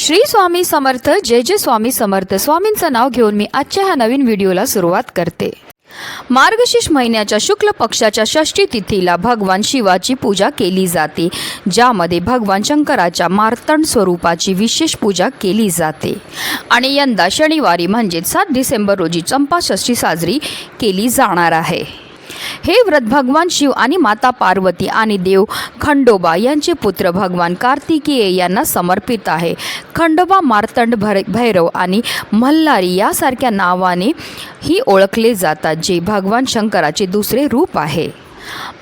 श्री स्वामी समर्थ, जय जय स्वामी समर्थ। स्वामींचं नाव घेऊन मी आजच्या ह्या नवीन व्हिडिओला सुरुवात करते। मार्गशीर्ष महिन्याच्या शुक्ल पक्षाच्या षष्ठी तिथीला भगवान शिवाची पूजा केली जाते, ज्यामध्ये भगवान शंकराच्या मार्तंड स्वरूपाची विशेष पूजा केली जाते। आणि यंदा शनिवारी म्हणजे 7 डिसेंबर रोजी चंपा षष्ठी साजरी केली जाणार आहे। हे व्रत भगवान शिव आणि माता पार्वती आणि देव खंडोबा यांचे पुत्र भगवान कार्तिकेय यांना समर्पित आहे। खंडोबा मार्तंड भैरव आणि मल्हारी यासारख्या नावाने ही ओळखले जातात, जे भगवान शंकराचे दुसरे रूप आहे।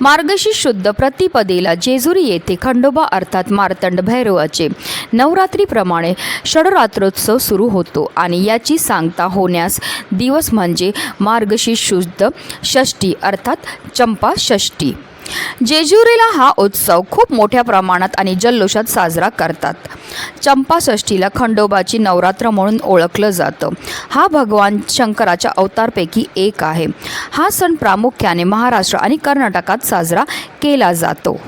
मार्गशीर्ष शुद्ध प्रतिपदेला जेजुरी येथे खंडोबा अर्थात मार्तंड भैरवाचे नवरात्रीप्रमाणे षडरात्रोत्सव सुरू होतो आणि याची सांगता होण्यास दिवस म्हणजे मार्गशीर्ष शुद्ध षष्ठी अर्थात चंपा षष्ठी। जेजुरीला हा उत्सव खूप मोठ्या प्रमाणात आणि जल्लोषात साजरा करतात। चंपा षष्ठीला खंडोबाची नवरात्र म्हणून ओळखलं जातं। हा भगवान शंकराच्या अवतारपैकी एक आहे। हा सण प्रामुख्याने महाराष्ट्र आणि कर्नाटकात साजरा केला जातो।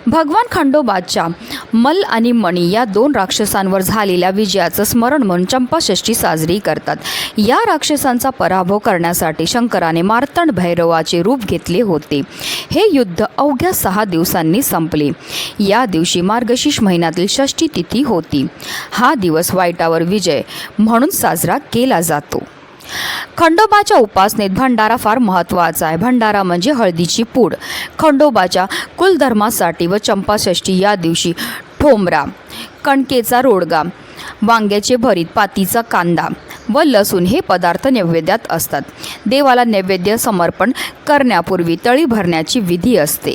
भगवान खंडोबाच्या मल आणि मणी या 2 राक्षसांवर झालेल्या विजयाचं स्मरण म्हणून चंपाषष्ठी साजरी करतात। या राक्षसांचा पराभव करण्यासाठी शंकराने मार्तंड भैरवाचे रूप घेतले होते। हे युद्ध अवघ्या 6 दिवसांनी संपले। या दिवशी मार्गशीर्ष महिन्यातील षष्ठी तिथी होती। हा दिवस वाईटावर विजय म्हणून साजरा केला जातो। खंडोबाच्या उपासनेत भंडारा फार महत्त्वाचा आहे। भंडारा म्हणजे हळदीची पूड। खंडोबाच्या कुलधर्मासाठी व चंपाषष्ठी या दिवशी ठोंबरा, कणकेचा रोडगा, वांग्याचे भरीत, पातीचा कांदा व लसूण हे पदार्थ नैवेद्यात असतात। देवाला नैवेद्य समर्पण करण्यापूर्वी तळी भरण्याची विधी असते।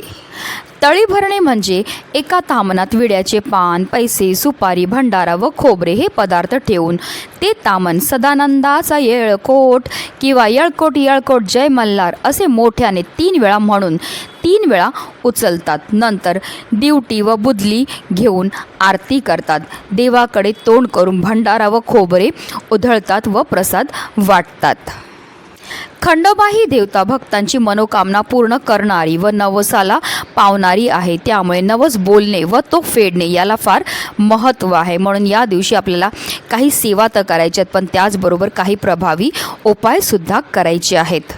तळी भरणे म्हणजे एका तामणात विड्याचे पान, पैसे, सुपारी, भंडारा व खोबरे हे पदार्थ ठेवून ते तामण सदानंदाचा येळकोट किंवा येळकोट येळकोट जय मल्हार असे मोठ्याने 3 वेळा म्हणून 3 वेळा उचलतात। नंतर दिवटी व बुदली घेऊन आरती करतात। देवाकडे तोंड करून भंडारा व खोबरे उधळतात व प्रसाद वाटतात। खंडोबा ही देवता भक्तांची मनोकामना पूर्ण करणारी व नवसाला पावणारी आहे। त्यामुळे नवस बोलणे व तो फेडणे याला फार महत्त्व आहे। म्हणून या दिवशी आपल्याला काही सेवा तर करायच्यात, पण त्याचबरोबर काही प्रभावी उपायसुद्धा करायचे आहेत।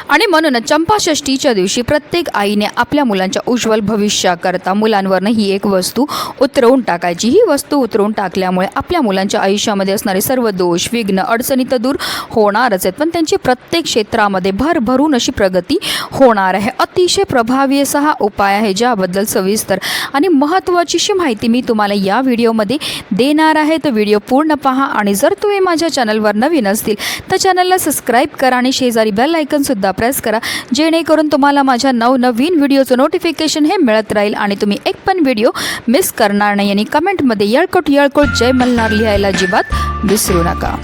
आणि म्हणूनच चंपाषष्ठीच्या दिवशी प्रत्येक आईने आपल्या मुलांच्या उज्ज्वल भविष्याकरता मुलांवरनं ही एक वस्तू उतरवून टाकायची। ही वस्तू उतरवून टाकल्यामुळे आपल्या मुलांच्या आयुष्यामध्ये असणारे सर्व दोष, विघ्न, अडचणी तर दूर होणारच आहेत, पण त्यांची प्रत्येक क्षेत्रामध्ये भरभरून अशी प्रगती होणार आहे। अतिशय प्रभावी असा हा उपाय आहे, ज्याबद्दल सविस्तर आणि महत्त्वाची माहिती मी तुम्हाला या व्हिडिओमध्ये देणार आहे। तर व्हिडिओ पूर्ण पहा आणि जर तुम्ही माझ्या चॅनलवर नवीन असतील तर चॅनलला सबस्क्राईब करा आणि शेजारी बेल आयकन सुद्धा प्रेस करा, जेणेकरून तुम्हाला माझ्या नवनवीन व्हिडिओचं नोटिफिकेशन हे मिळत राहील आणि तुम्ही एक पण व्हिडिओ मिस करणार नाही। आणि कमेंटमध्ये येळकोट येळकोट जय मल्हार लिहायला अजिबात विसरू नका।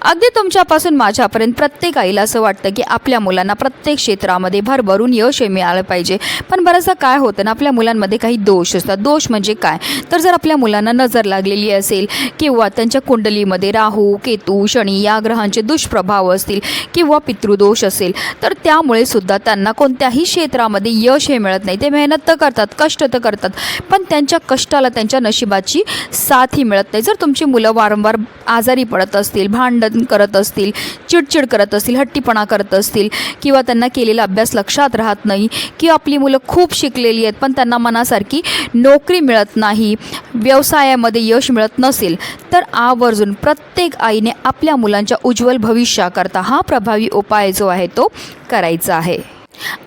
अगदी तुमच्यापासून माझ्यापर्यंत प्रत्येक आईला असं वाटतं की आपल्या मुलांना प्रत्येक क्षेत्रामध्ये भरभरून यश मिळालं पाहिजे, पण बरंचसं काय होतं ना, आपल्या मुलांमध्ये काही दोष असतात। दोष म्हणजे काय, तर जर आपल्या मुलांना नजर लागलेली असेल किंवा त्यांच्या कुंडलीमध्ये राहू, केतू, शनी या ग्रहांचे दुष्प्रभाव असतील किंवा पितृदोष असेल, तर त्यामुळे सुद्धा त्यांना कोणत्याही क्षेत्रामध्ये यश हे मिळत नाही। ते मेहनत तर करतात, कष्ट तर करतात, पण त्यांच्या कष्टाला त्यांच्या नशिबाची साथ ही मिळत नाही। जर तुमची मुलं वारंवार आजारी पडत असतील, भांडण करत असतील, चिडचिड करत असतील, हट्टीपणा करत असतील किंवा त्यांना केलेला अभ्यास लक्षात राहत नाही, किंवा आपली मुलं खूप शिकलेली आहेत पण त्यांना मनासारखी नोकरी मिळत नाही, व्यवसायामध्ये यश मिळत नसेल, तर आवर्जून प्रत्येक आईने आपल्या मुलांच्या उज्ज्वल भविष्याकरता हा प्रभावी उपाय जो आहे तो करायचा आहे।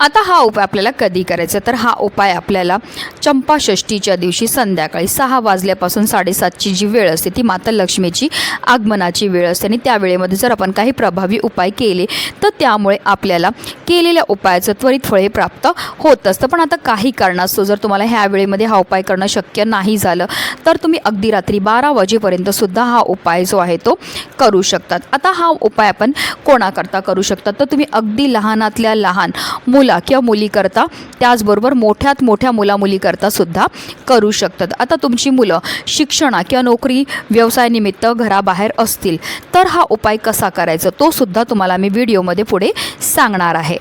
आता हा उपाय आपल्याला कधी करायचा, तर हा उपाय आपल्याला चंपाषष्ठीच्या दिवशी संध्याकाळी 6 वाजल्यापासून 7:30ची जी वेळ असते ती माता लक्ष्मीची आगमनाची वेळ असते आणि त्या वेळेमध्ये जर आपण काही प्रभावी उपाय केले तर त्यामुळे आपल्याला केलेल्या उपायाचं त्वरित फळ हे प्राप्त होत असतं। पण आता काही कारणास्तव जर तुम्हाला ह्या वेळेमध्ये हा उपाय करणं शक्य नाही झालं तर तुम्ही अगदी रात्री 12 वाजेपर्यंत सुद्धा हा उपाय जो आहे तो करू शकतात। आता हा उपाय आपण कोणाकरता करू शकतात, तर तुम्ही अगदी लहानातल्या लहान मुला किंवा मुलीकरता, त्याचबरोबर मोठ्यात मोठ्या मुलामुलीकरता सुद्धा करू शकतात। आता तुमची मुलं शिक्षणा किंवा नोकरी व्यवसायानिमित्त घराबाहेर असतील तर हा उपाय कसा करायचा तो सुद्धा तुम्हाला मी व्हिडिओमध्ये पुढे सांगणार आहे।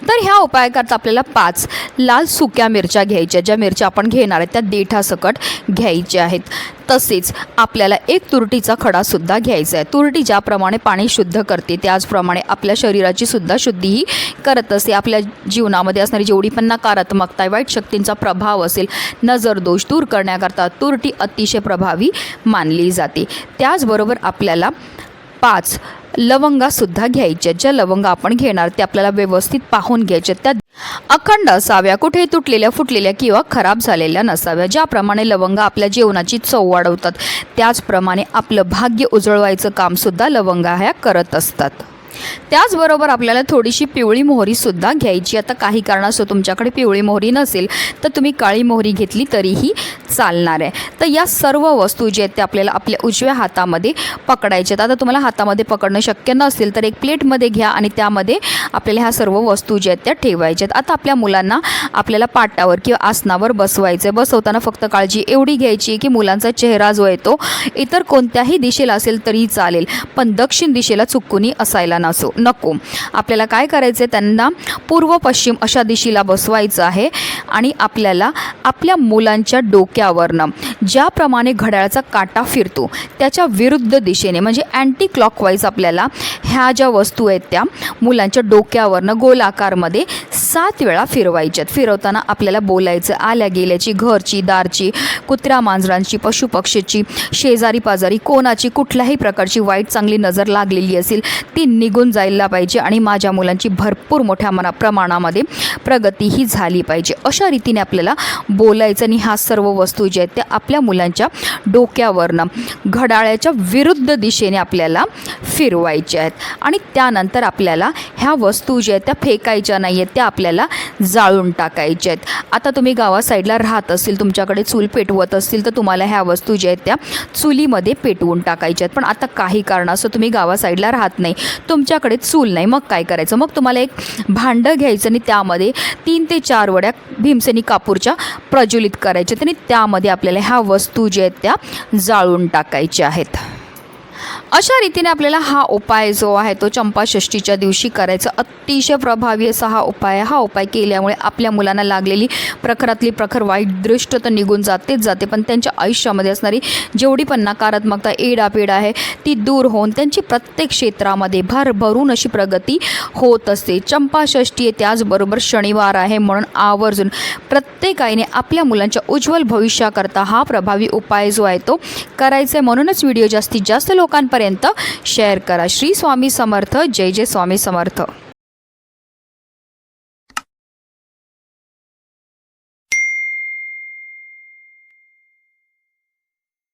तर ह्या उपायाकरता आपल्याला 5 लाल सुक्या मिरच्या घ्यायच्या. ज्या मिरच्या आपण घेणार आहेत त्या देठासकट घ्यायच्या आहेत. तसेच आपल्याला 1 तुरटीचा खडासुद्धा घ्यायचा आहे. तुरटी ज्याप्रमाणे पाणी शुद्ध करते त्याचप्रमाणे आपल्या शरीराची सुद्धा शुद्धीही करत असते. आपल्या जीवनामध्ये असणारी जेवढी पण नकारात्मकता, वाईट शक्तींचा प्रभाव असेल, नजर दोष दूर करण्याकरता तुरटी अतिशय प्रभावी मानली जाते. त्याचबरोबर आपल्याला 5 लवंगासुद्धा घ्यायच्या. ज्या लवंगा आपण घेणार ते आपल्याला व्यवस्थित पाहून घ्यायच्या. त्या अखंड असाव्या, कुठे तुटलेल्या, फुटलेल्या किंवा खराब झालेल्या नसाव्या. ज्याप्रमाणे लवंगा आपल्या जेवणाची चव वाढवतात त्याचप्रमाणे आपलं भाग्य उजळवायचं कामसुद्धा लवंगा ह्या करत असतात. त्याचबरोबर आपल्याला थोडीशी पिवळी मोहरीसुद्धा घ्यायची. आता काही कारणास्तव तुमच्याकडे पिवळी मोहरी नसेल तर तुम्ही काळी मोहरी घेतली तरीही चालणार आहे. तर या सर्व वस्तू जे आहेत ते आपल्याला आपल्या उजव्या हातामध्ये पकडायच्यात. आता तुम्हाला हातामध्ये पकडणं शक्य नसेल तर एक प्लेटमध्ये घ्या आणि त्यामध्ये आपल्याला ह्या सर्व वस्तू ज्या आहेत त्या ठेवायच्यात. आता आपल्या मुलांना आपल्याला पाटावर किंवा आसनावर बसवायचं आहे. बसवताना फक्त काळजी एवढी घ्यायची आहे की मुलांचा चेहरा जो आहे तो इतर कोणत्याही दिशेला असेल तरी चालेल, पण दक्षिण दिशेला चुकूनही असायला नको. आपल्याला काय करायचं आहे, त्यांना पूर्व पश्चिम अशा दिशेला बसवायचं आहे आणि आपल्याला आपल्या मुलांच्या डोक्यावरनं ज्याप्रमाणे घड्याळाचा काटा फिरतो त्याच्या विरुद्ध दिशेने म्हणजे अँटी क्लॉकवाईज आपल्याला ह्या ज्या वस्तू आहेत त्या मुलांच्या डोक्यावरनं गोलाकारमध्ये 7 वेळा फिरवायच्यात. फिरवताना आपल्याला बोलायचं आल्या गेल्याची, घरची, दारची, कुत्र्या मांजरांची, पशुपक्षीची, शेजारी पाजारी कोणाची कुठल्याही प्रकारची वाईट चांगली नजर लागलेली असेल ती निघून जायला पाहिजे आणि माझ्या मुलांची भरपूर मोठ्या प्रमाणामध्ये प्रगतीही झाली पाहिजे. अशा रीतीने आपल्याला बोलायचं आणि ह्या सर्व वस्तू ज्या आहेत त्या आपल्या मुलांच्या डोक्यावरनं घड्याळाच्या विरुद्ध दिशेने आपल्याला फिरवायच्या आहेत. आणि त्यानंतर आपल्याला ह्या वस्तू ज्या आहेत त्या फेकायच्या नाही आहेत, त्या आपल्याला जाळून टाकायच्या आहेत. आता तुम्ही गावा साईडला राहत असतील, तुमच्याकडे चूल पेटवत असतील तर तुम्हाला ह्या वस्तू ज्या आहेत त्या चुलीमध्ये पेटवून टाकायच्या आहेत. पण आता काही कारणास्तव तुम्ही गावा साईडला राहत नाही, तुमच्याकडे चूल नाही, मग काय करायचं? मग तुम्हाला एक भांडं घ्यायचं आणि त्यामध्ये 3 ते 4 वड्या भीमसेनी कापूरच्या प्रज्वलित करायच्या आणि त्यामध्ये आपल्याला ह्या वस्तू ज्या आहेत त्या जाळून टाकायच्या आहेत. अशा रीतीने आपल्याला हा उपाय जो आहे तो चंपाषष्ठीच्या दिवशी करायचा. अतिशय प्रभावी असा हा उपाय केल्यामुळे आपल्या मुलांना लागलेली प्रखरातली प्रखर वाईट दृष्ट तर निघून जाते, पण त्यांच्या आयुष्यामध्ये असणारी जेवढी पण नकारात्मकता, एडापेड आहे ती दूर होऊन त्यांची प्रत्येक क्षेत्रामध्ये भरभरून अशी प्रगती होत असते. चंपाषष्ठी आहे, त्याचबरोबर शनिवार आहे, म्हणून आवर्जून प्रत्येक आईने आपल्या मुलांच्या उज्ज्वल भविष्याकरता हा प्रभावी उपाय जो आहे तो करायचा आहे. म्हणूनच व्हिडिओ जास्तीत जास्त लोकांपर्यंत शेअर करा. श्री स्वामी समर्थ. जय जय स्वामी समर्थ.